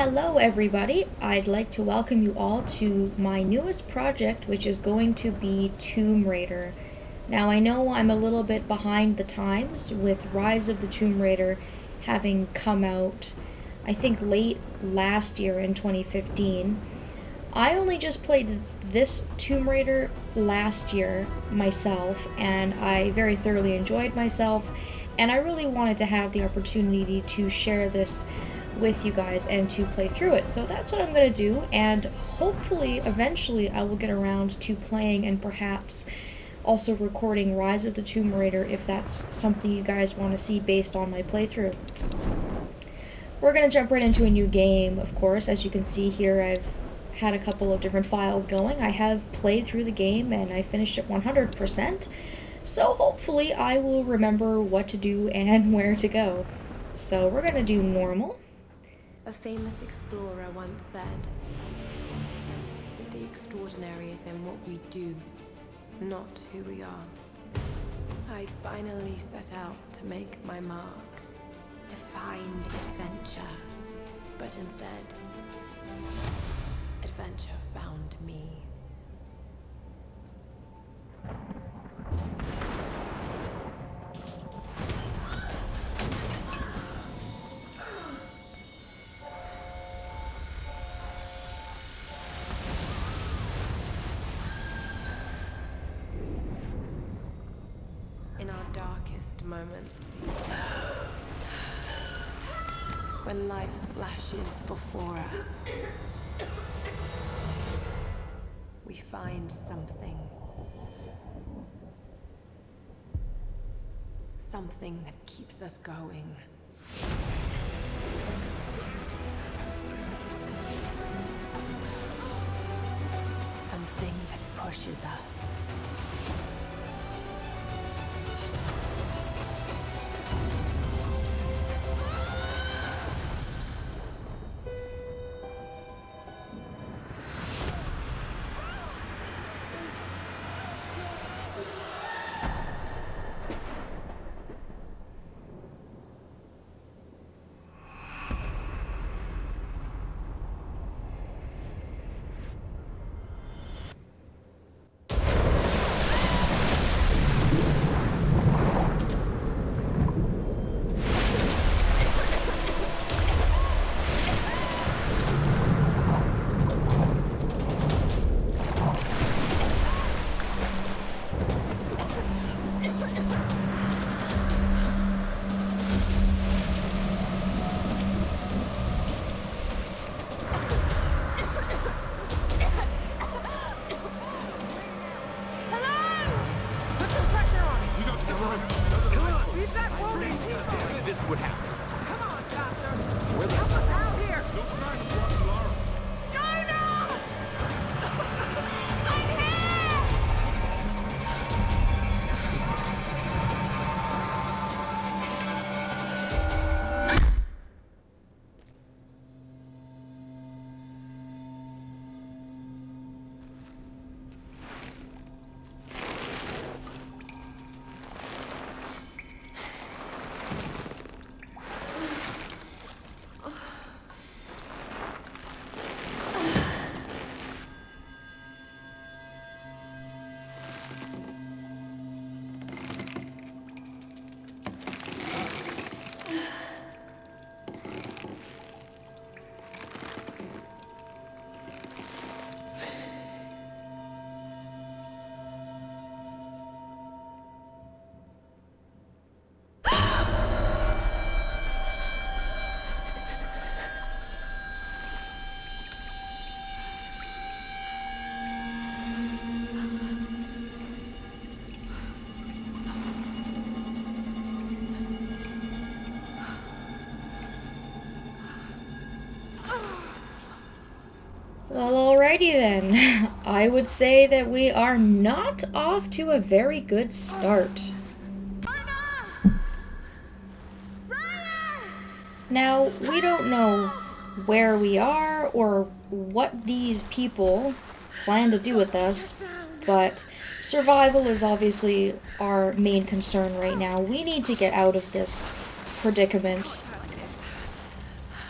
Hello everybody, I'd like to welcome you all to my newest project, which is going to be Tomb Raider. Now I know I'm a little bit behind the times with Rise of the Tomb Raider having come out, I think late last year in 2015. I only just played this Tomb Raider last year myself, and I very thoroughly enjoyed myself, and I really wanted to have the opportunity to share this with you guys and to play through it. So that's what I'm going to do, and hopefully eventually I will get around to playing and perhaps also recording Rise of the Tomb Raider if that's something you guys want to see based on my playthrough. We're going to jump right into a new game, of course. As you can see here, I've had a couple of different files going. I have played through the game and I finished it 100%, so hopefully I will remember what to do and where to go. So we're going to do normal. A famous explorer once said that the extraordinary is in what we do, not who we are. I'd finally set out to make my mark, to find adventure. But instead, adventure found me. In our darkest moments, when life flashes before us, we find something that keeps us going. Something that pushes us. Well, alrighty then. I would say that we are not off to a very good start. Now, we don't know where we are or what these people plan to do with us, but survival is obviously our main concern right now. We need to get out of this predicament.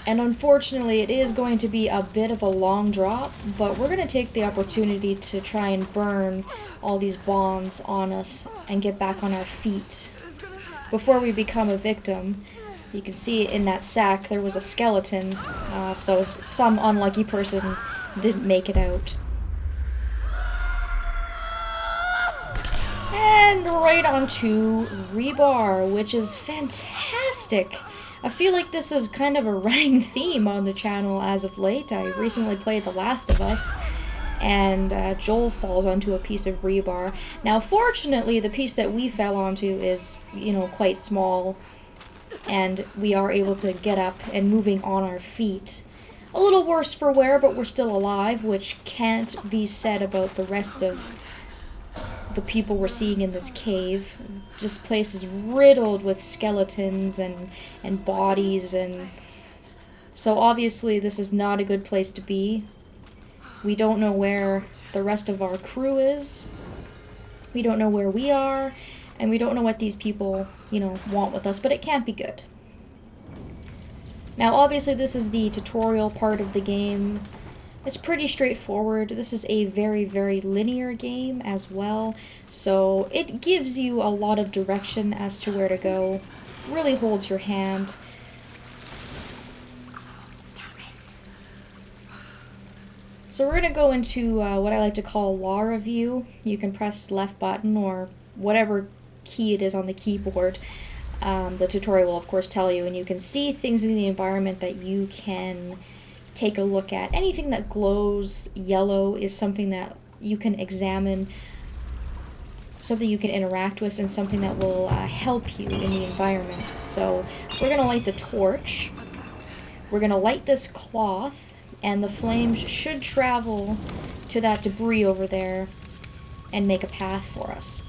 And unfortunately, it is going to be a bit of a long drop, but we're going to take the opportunity to try and burn all these bombs on us and get back on our feet before we become a victim. You can see in that sack there was a skeleton, so some unlucky person didn't make it out. And right on to rebar, which is fantastic. I feel like this is kind of a running theme on the channel as of late. I recently played The Last of Us, and Joel falls onto a piece of rebar. Now, fortunately, the piece that we fell onto is, you know, quite small, and we are able to get up and moving on our feet. A little worse for wear, but we're still alive, which can't be said about the rest of the people we're seeing in this cave. This place is riddled with skeletons and bodies, and so obviously this is not a good place to be. We don't know where the rest of our crew is. We don't know where we are, and we don't know what these people, you know, want with us, but it can't be good. Now obviously this is the tutorial part of the game. It's pretty straightforward. This is a very, very linear game as well, so it gives you a lot of direction as to where to go. Really holds your hand. So we're going to go into what I like to call Lara view. You can press left button or whatever key it is on the keyboard. The tutorial will of course tell you, and you can see things in the environment that you can take a look at. Anything that glows yellow is something that you can examine, something you can interact with, and something that will help you in the environment. So we're going to light the torch. We're going to light this cloth, and the flames should travel to that debris over there and make a path for us.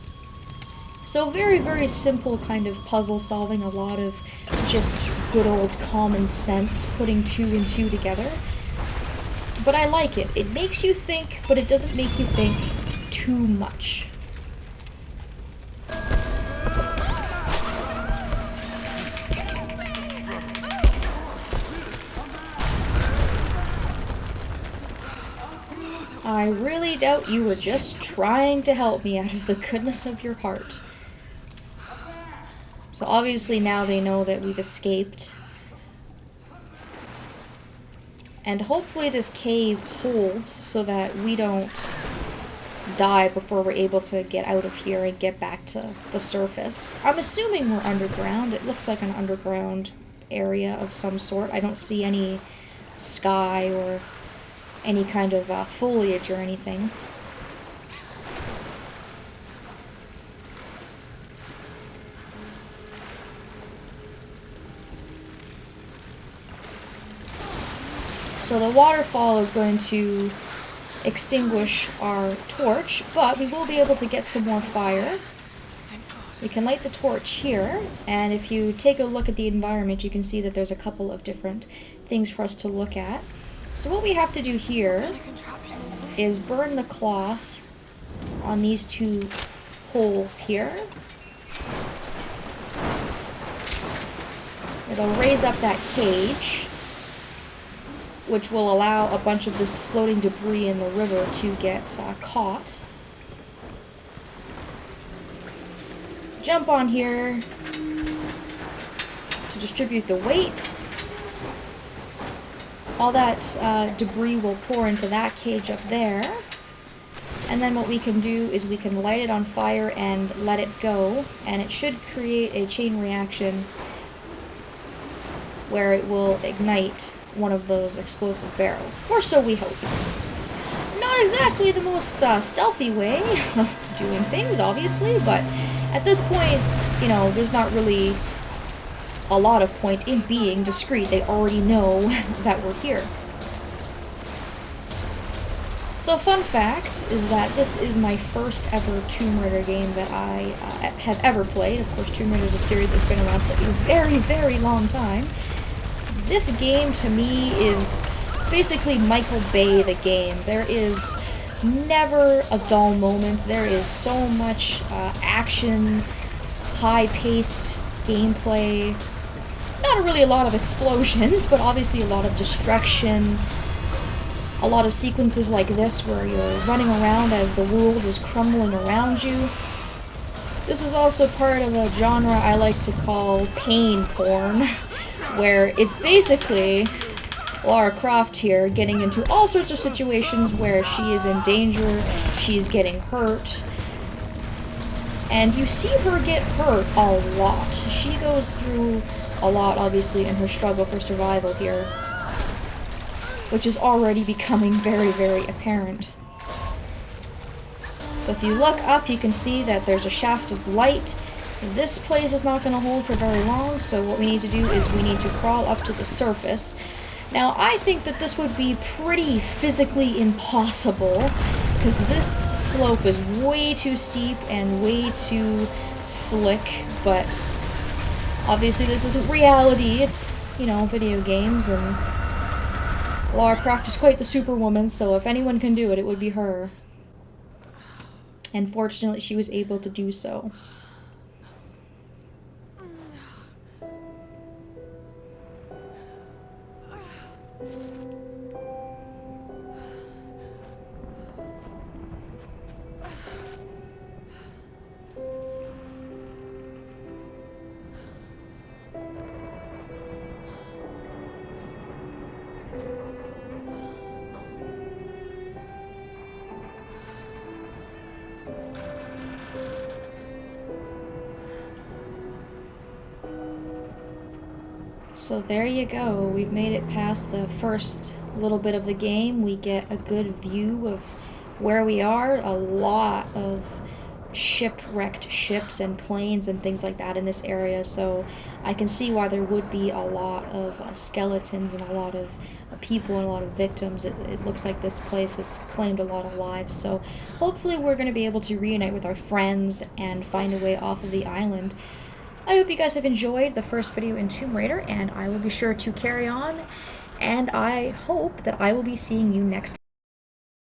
So very, very simple kind of puzzle solving, a lot of just good old common sense, putting 2 and 2 together. But I like it. It makes you think, but it doesn't make you think too much. I really doubt you were just trying to help me out of the goodness of your heart. So obviously now they know that we've escaped. And hopefully this cave holds so that we don't die before we're able to get out of here and get back to the surface. I'm assuming we're underground. It looks like an underground area of some sort. I don't see any sky or any kind of foliage or anything. So the waterfall is going to extinguish our torch, but we will be able to get some more fire. We can light the torch here, and if you take a look at the environment, you can see that there's a couple of different things for us to look at. So what we have to do here is burn the cloth on these 2 holes here. It'll raise up that cage, which will allow a bunch of this floating debris in the river to get caught. Jump on here to distribute the weight. All that debris will pour into that cage up there. And then what we can do is we can light it on fire and let it go, and it should create a chain reaction where it will ignite one of those explosive barrels. Or so we hope. Not exactly the most stealthy way of doing things, obviously, but at this point, you know, there's not really a lot of point in being discreet. They already know that we're here. So fun fact is that this is my first ever Tomb Raider game that I have ever played. Of course, Tomb Raider is a series that's been around for a very, very long time. This game, to me, is basically Michael Bay the game. There is never a dull moment. There is so much action, high-paced gameplay. not really a lot of explosions, but obviously a lot of destruction. A lot of sequences like this where you're running around as the world is crumbling around you. This is also part of a genre I like to call pain porn, where it's basically Lara Croft here getting into all sorts of situations where she is in danger, she's getting hurt, and you see her get hurt a lot. She goes through a lot, obviously, in her struggle for survival here, which is already becoming very, very apparent. So if you look up, you can see that there's a shaft of light. This place is not going to hold for very long, so what we need to do is we need to crawl up to the surface. Now, I think that this would be pretty physically impossible, because this slope is way too steep and way too slick, but obviously this isn't reality. It's, you know, video games, and Lara Croft is quite the superwoman, so if anyone can do it, it would be her. And fortunately, she was able to do so. So there you go, we've made it past the first little bit of the game. We get a good view of where we are. A lot of shipwrecked ships and planes and things like that in this area, so I can see why there would be a lot of skeletons and a lot of people and a lot of victims. It looks like this place has claimed a lot of lives, so hopefully we're going to be able to reunite with our friends and find a way off of the island. I hope you guys have enjoyed the first video in Tomb Raider, and I will be sure to carry on, and I hope that I will be seeing you next time.